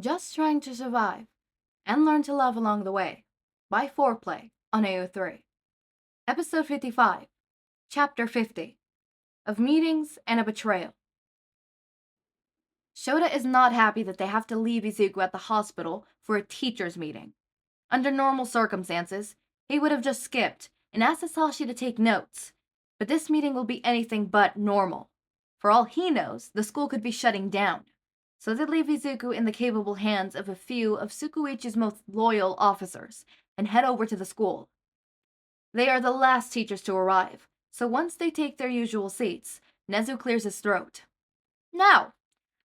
Just trying to survive and learn to love along the way by Foreplay on AO3. Episode 55, Chapter 50 of Meetings and a Betrayal. Shouta is not happy that they have to leave Izuku at the hospital for a teacher's meeting. Under normal circumstances, he would have just skipped and asked Hizashi to take notes, but this meeting will be anything but normal. For all he knows, the school could be shutting down. So they leave Izuku in the capable hands of a few of Tsukuichi's most loyal officers and head over to the school. They are the last teachers to arrive, so once they take their usual seats, Nezu clears his throat. Now,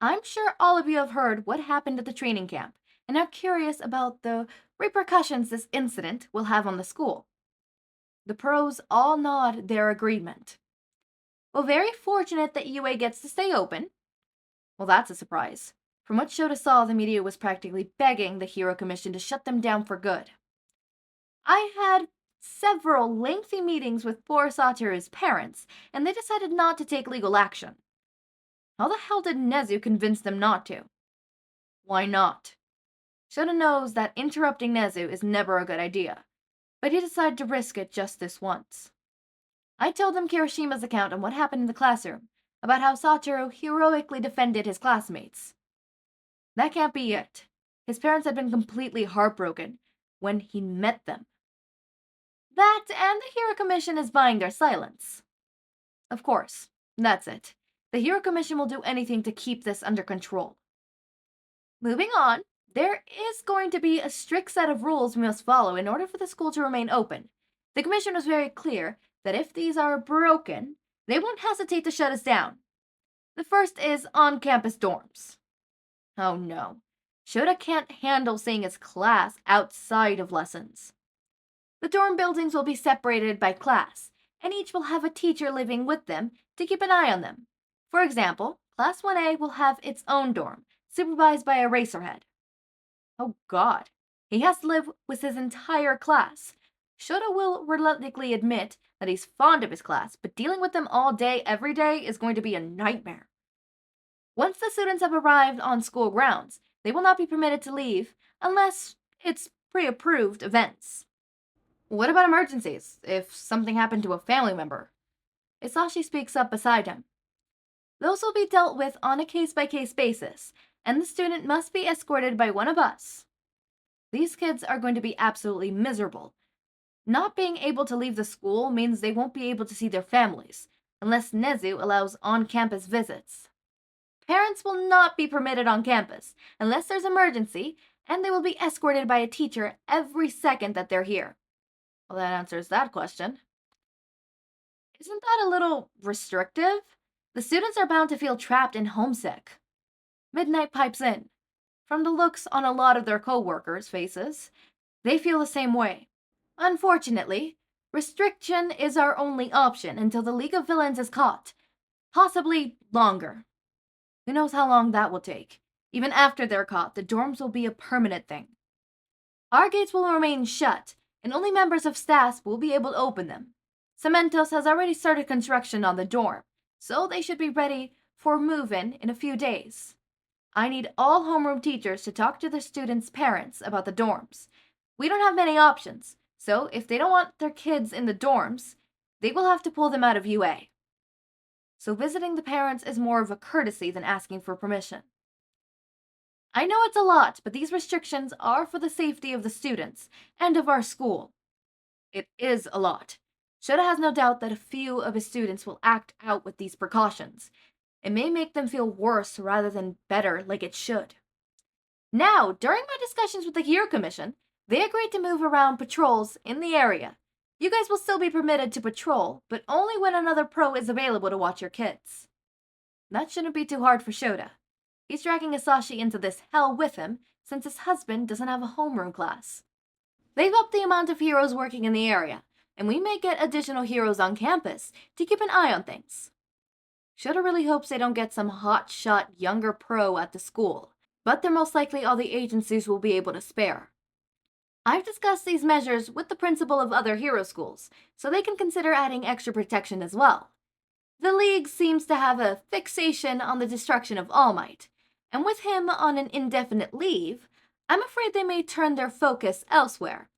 I'm sure all of you have heard what happened at the training camp and are curious about the repercussions this incident will have on the school. The pros all nod their agreement. Well, very fortunate that UA gets to stay open. Well, that's a surprise. From what Shouta saw, the media was practically begging the Hero Commission to shut them down for good. I had several lengthy meetings with poor Satoru's parents, and they decided not to take legal action. How the hell did Nezu convince them not to? Why not? Shouta knows that interrupting Nezu is never a good idea, but he decided to risk it just this once. I told them Kirishima's account on what happened in the classroom, about how Satoru heroically defended his classmates. That can't be it. His parents had been completely heartbroken when he met them. That and the Hero Commission is buying their silence. Of course, that's it. The Hero Commission will do anything to keep this under control. Moving on, there is going to be a strict set of rules we must follow in order for the school to remain open. The Commission was very clear that if these are broken, they won't hesitate to shut us down. The first is on-campus dorms. Oh no, Shouta can't handle seeing his class outside of lessons. The dorm buildings will be separated by class, and each will have a teacher living with them to keep an eye on them. For example, Class 1A will have its own dorm, supervised by Eraserhead. Oh god, he has to live with his entire class. Shouta will reluctantly admit that he's fond of his class, but dealing with them all day, every day is going to be a nightmare. Once the students have arrived on school grounds, they will not be permitted to leave unless it's pre-approved events. What about emergencies, if something happened to a family member? Hizashi speaks up beside him. Those will be dealt with on a case-by-case basis, and the student must be escorted by one of us. These kids are going to be absolutely miserable. Not being able to leave the school means they won't be able to see their families, unless Nezu allows on-campus visits. Parents will not be permitted on campus, unless there's emergency, and they will be escorted by a teacher every second that they're here. Well, that answers that question. Isn't that a little restrictive? The students are bound to feel trapped and homesick. Midnight pipes in. From the looks on a lot of their co-workers' faces, they feel the same way. Unfortunately, restriction is our only option until the League of Villains is caught. Possibly longer. Who knows how long that will take? Even after they're caught, the dorms will be a permanent thing. Our gates will remain shut, and only members of staff will be able to open them. Cementos has already started construction on the dorm, so they should be ready for move-in in a few days. I need all homeroom teachers to talk to the students' parents about the dorms. We don't have many options, so if they don't want their kids in the dorms, they will have to pull them out of UA. So visiting the parents is more of a courtesy than asking for permission. I know it's a lot, but these restrictions are for the safety of the students and of our school. It is a lot. Shouta has no doubt that a few of his students will act out with these precautions. It may make them feel worse rather than better like it should. Now, during my discussions with the Hero Commission, they agreed to move around patrols in the area. You guys will still be permitted to patrol, but only when another pro is available to watch your kids. That shouldn't be too hard for Shouta. He's dragging Hizashi into this hell with him, since his husband doesn't have a homeroom class. They've upped the amount of heroes working in the area, and we may get additional heroes on campus to keep an eye on things. Shouta really hopes they don't get some hotshot younger pro at the school, but they're most likely all the agencies will be able to spare. I've discussed these measures with the principal of other hero schools, so they can consider adding extra protection as well. The League seems to have a fixation on the destruction of All Might, And with him on an indefinite leave, I'm afraid they may turn their focus elsewhere.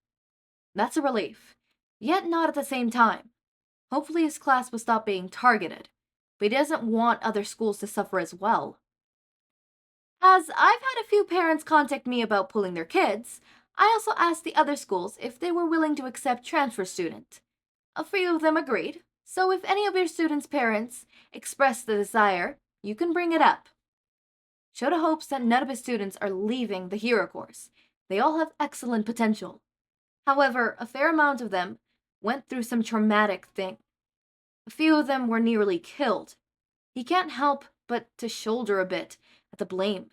That's a relief, yet not at the same time. Hopefully his class will stop being targeted, but he doesn't want other schools to suffer as well. As I've had a few parents contact me about pulling their kids, I also asked the other schools if they were willing to accept transfer student. A few of them agreed, so if any of your students' parents express the desire, you can bring it up. Shouta hopes that none of his students are leaving the hero course. They all have excellent potential. However, a fair amount of them went through some traumatic thing. A few of them were nearly killed. He can't help but to shoulder a bit at the blame.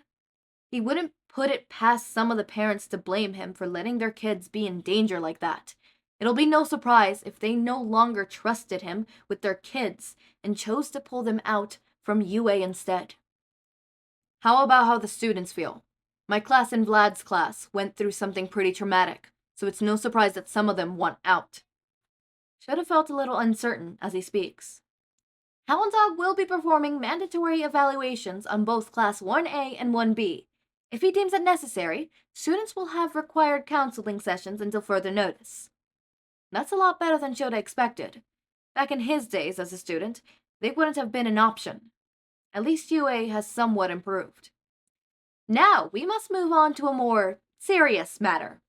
He wouldn't put it past some of the parents to blame him for letting their kids be in danger like that. It'll be no surprise if they no longer trusted him with their kids and chose to pull them out from UA instead. How about how the students feel? My class and Vlad's class went through something pretty traumatic, so it's no surprise that some of them want out. Shouta felt a little uncertain as he speaks. Hound Dog will be performing mandatory evaluations on both Class 1A and 1B. If he deems it necessary, students will have required counseling sessions until further notice. That's a lot better than Shouta expected. Back in his days as a student, they wouldn't have been an option. At least UA has somewhat improved. Now, we must move on to a more serious matter.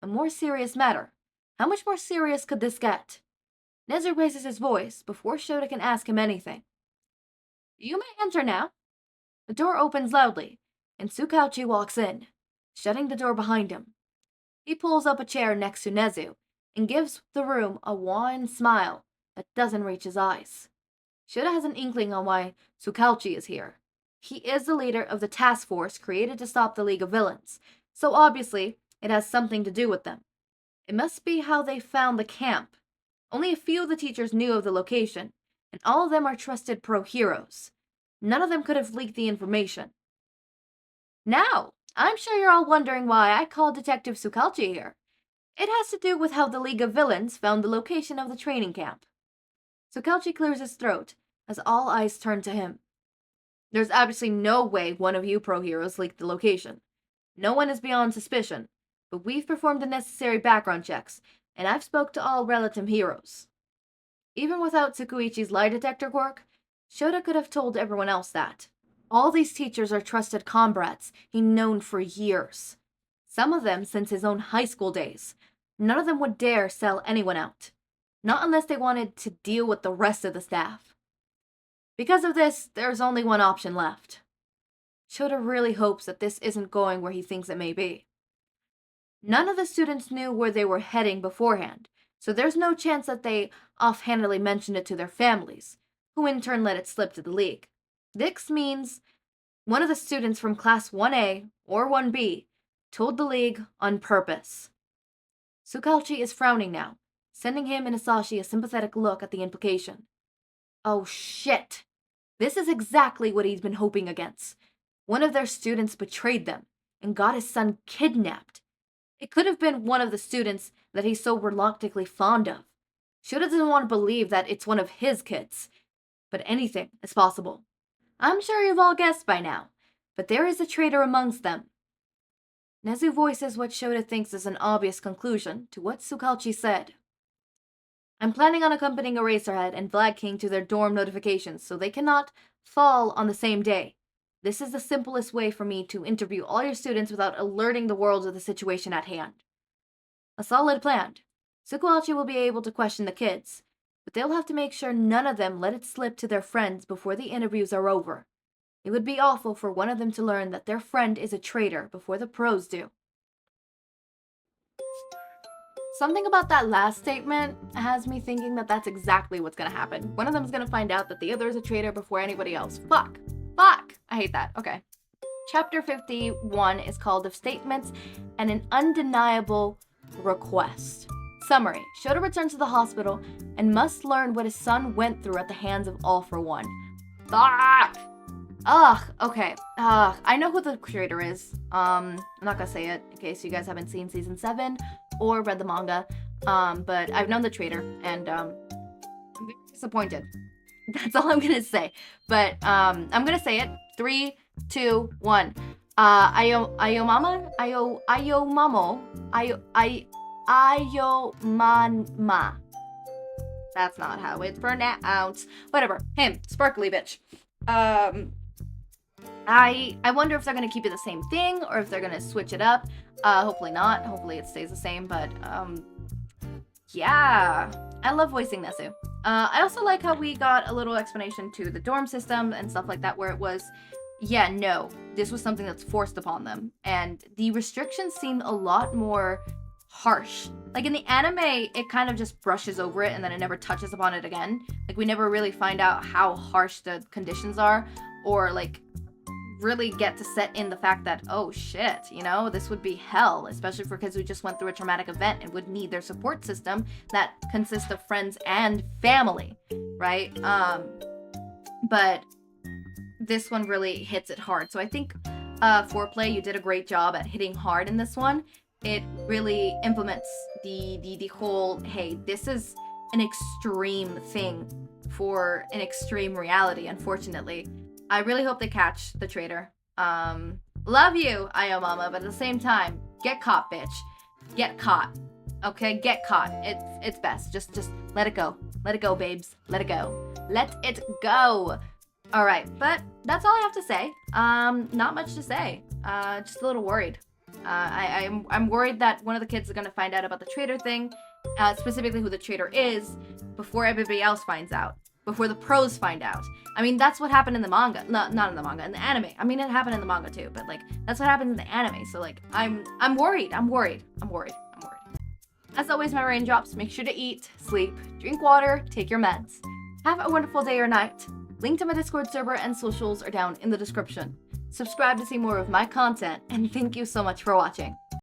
A more serious matter? How much more serious could this get? Nezu raises his voice before Shouta can ask him anything. You may enter now. The door opens loudly, and Tsukauchi walks in, shutting the door behind him. He pulls up a chair next to Nezu and gives the room a wan smile that doesn't reach his eyes. Shouta has an inkling on why Tsukauchi is here. He is the leader of the task force created to stop the League of Villains, so obviously it has something to do with them. It must be how they found the camp. Only a few of the teachers knew of the location, and all of them are trusted pro-heroes. None of them could have leaked the information. Now, I'm sure you're all wondering why I called Detective Tsukauchi here. It has to do with how the League of Villains found the location of the training camp. Tsukauchi clears his throat as all eyes turn to him. There's obviously no way one of you pro-heroes leaked the location. No one is beyond suspicion, but we've performed the necessary background checks, and I've spoke to all relative heroes. Even without Tsukuichi's lie detector quirk, Shouta could have told everyone else that. All these teachers are trusted comrades he's known for years. Some of them since his own high school days. None of them would dare sell anyone out. Not unless they wanted to deal with the rest of the staff. Because of this, there's only one option left. Shouta really hopes that this isn't going where he thinks it may be. None of the students knew where they were heading beforehand, so there's no chance that they offhandedly mentioned it to their families, who in turn let it slip to the League. This means one of the students from Class 1A or 1B told the League on purpose. Tsukauchi is frowning now, sending him and Hizashi a sympathetic look at the implication. Oh shit! This is exactly what he's been hoping against. One of their students betrayed them and got his son kidnapped. It could have been one of the students that he's so reluctantly fond of. Shouta doesn't want to believe that it's one of his kids, but anything is possible. I'm sure you've all guessed by now, but there is a traitor amongst them. Nezu voices what Shouta thinks is an obvious conclusion to what Tsukauchi said. I'm planning on accompanying Eraserhead and Black King to their dorm notifications so they cannot fall on the same day. This is the simplest way for me to interview all your students without alerting the world of the situation at hand. A solid plan. Tsukauchi will be able to question the kids, but they'll have to make sure none of them let it slip to their friends before the interviews are over. It would be awful for one of them to learn that their friend is a traitor before the pros do. Something about that last statement has me thinking that that's exactly what's gonna happen. One of them is gonna find out that the other is a traitor before anybody else. Fuck! I hate that. Okay. Chapter 51 is called Of Statements and an Undeniable Request. Summary. Shouta returns to the hospital and must learn what his son went through at the hands of All for One. Fuck! Okay. I know who the creator is. I'm not gonna say it in case you guys haven't seen season 7 or read the manga. But I've known the creator and I'm very disappointed. That's all I'm gonna say. But I'm gonna say it. 3, 2, 1. Ayomama? Ayomama. That's not how it's pronounced. Whatever. Him. Sparkly bitch. I wonder if they're gonna keep it the same thing or if they're gonna switch it up. Hopefully not. Hopefully it stays the same, but yeah. I love voicing Nesu. I also like how we got a little explanation to the dorm system and stuff like that, where it was, yeah, no, this was something that's forced upon them. And the restrictions seem a lot more harsh. Like in the anime, it kind of just brushes over it and then it never touches upon it again. Like we never really find out how harsh the conditions are, or like really get to set in the fact that, oh shit, you know, this would be hell, especially for kids who just went through a traumatic event and would need their support system that consists of friends and family, right? But this one really hits it hard. So I think Foreplay, you did a great job at hitting hard in this one. It really implements the whole, hey, this is an extreme thing for an extreme reality, unfortunately. I really hope they catch the traitor. Love you, Ayomama, but at the same time, get caught, bitch. Get caught. Okay, get caught. It's best. Just let it go. Let it go, babes. Let it go. Let it go. All right, but that's all I have to say. Not much to say. Just a little worried. I'm worried that one of the kids is gonna find out about the traitor thing, specifically who the traitor is, before everybody else finds out. Before the pros find out. I mean, that's what happened in the manga. Not in the manga, in the anime. I mean, it happened in the manga too, but like, that's what happened in the anime. So like, I'm worried. As always, my raindrops, make sure to eat, sleep, drink water, take your meds. Have a wonderful day or night. Link to my Discord server and socials are down in the description. Subscribe to see more of my content, and thank you so much for watching.